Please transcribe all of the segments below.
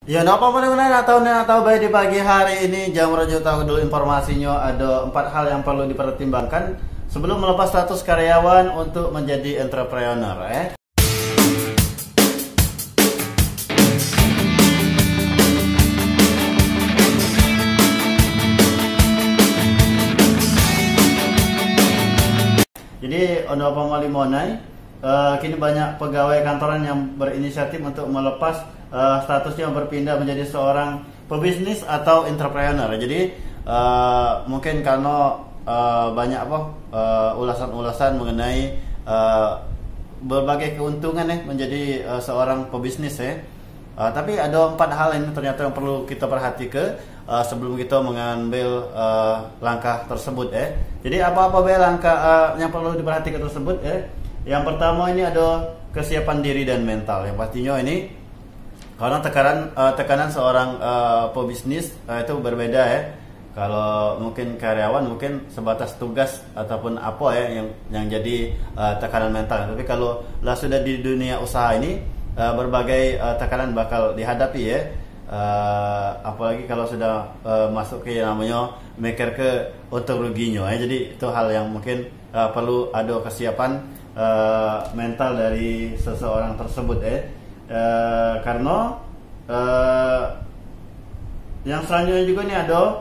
Ya, napa mana atau baik di pagi hari ini jam rajo tahu dulu informasinya ada 4 hal yang perlu dipertimbangkan sebelum melepas status karyawan untuk menjadi entrepreneur. Jadi ono apa malimonai kini banyak pegawai kantoran yang berinisiatif untuk melepas statusnya berpindah menjadi seorang pebisnis atau entrepreneur. Jadi mungkin karena banyak ulasan-ulasan mengenai berbagai keuntungan menjadi seorang pebisnis tapi ada 4 hal ini ternyata yang perlu kita perhatikan sebelum kita mengambil langkah tersebut. Jadi apa-apa langkah yang perlu diperhatikan tersebut. Yang pertama ini ada kesiapan diri dan mental. Yang pastinya ini karena tekanan seorang pebisnis itu berbeda. Kalau mungkin karyawan mungkin sebatas tugas ataupun apa yang jadi tekanan mental. Tapi kalau sudah di dunia usaha ini berbagai tekanan bakal dihadapi apalagi kalau sudah masuk ke yang namanya mikir ke untung ruginya. Jadi itu hal yang mungkin perlu ada kesiapan mental dari seseorang tersebut karena yang selanjutnya juga ini ada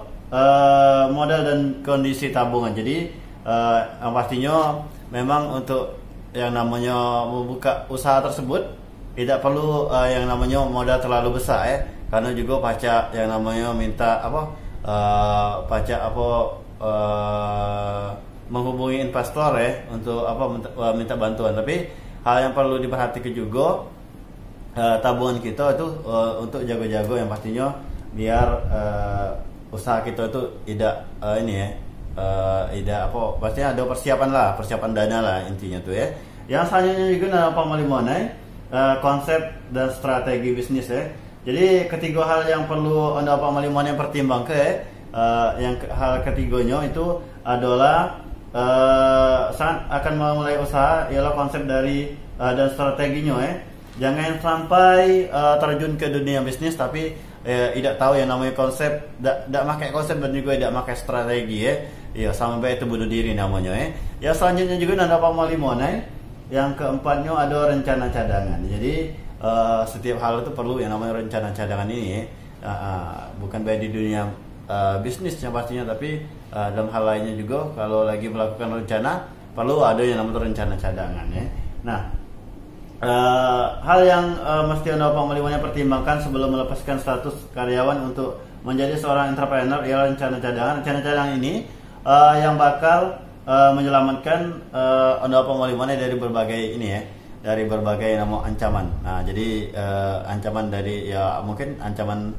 modal dan kondisi tabungan. Jadi pastinya memang untuk yang namanya membuka usaha tersebut tidak perlu yang namanya modal terlalu besar karena juga pajak yang namanya minta menghubungi investor untuk minta bantuan. Tapi hal yang perlu diperhatikan juga tabungan kita itu untuk jago-jago yang pastinya biar usaha kita itu tidak pastinya ada persiapan dana lah intinya tuh Yang selanjutnya juga apa malimonai konsep dan strategi bisnis Jadi ketiga hal yang perlu Anda apa malimonai pertimbangkan yang hal ketiganya itu adalah saat akan memulai usaha ialah konsep dari dan strateginya Jangan sampai terjun ke dunia bisnis tapi tidak tahu yang namanya konsep, tidak pakai konsep dan juga tidak pakai strategi ya sampai itu bunuh diri namanya Ya selanjutnya juga Anda apa malimonai yang keempatnya ada rencana cadangan. Jadi setiap hal itu perlu yang namanya rencana cadangan ini bukan baik di dunia bisnis yang pastinya, tapi dalam hal lainnya juga kalau lagi melakukan rencana perlu ada yang namanya rencana cadangan Nah, hal yang mesti Anda pengelimanya pertimbangkan sebelum melepaskan status karyawan untuk menjadi seorang entrepreneur ialah rencana cadangan. Rencana cadangan ini yang bakal menyelamatkan Anda pengelimanya dari berbagai dari berbagai nama ancaman. Nah, jadi ancaman dari mungkin ancaman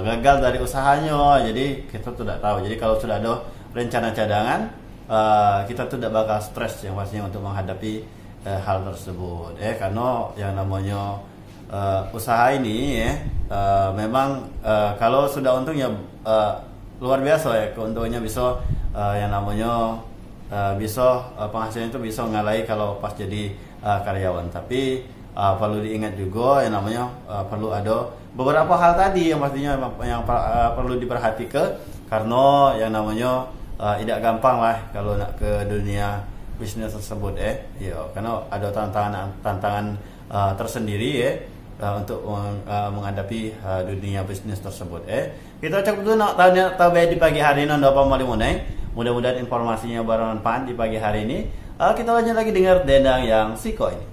gagal dari usahanya. Jadi kita tidak tahu. Jadi kalau sudah ada rencana cadangan, kita tidak bakal stres yang pastinya untuk menghadapi hal tersebut karena yang namanya usaha ini memang kalau sudah untungnya luar biasa keuntungannya bisa yang namanya bisa penghasilan itu bisa ngalahi kalau pas jadi karyawan. Tapi perlu diingat juga yang namanya perlu ada beberapa hal tadi yang pastinya yang perlu diperhatikan karena yang namanya tidak gampang lah kalau nak ke dunia bisnis tersebut karena ada tantangan tersendiri untuk menghadapi dunia bisnis tersebut Kita cek dulu nak tahu di pagi hari ini Anda apa malimonai. Mudah-mudahan informasinya bermanfaat di pagi hari ini. Kita lanjut lagi dengar dendang yang siko ini.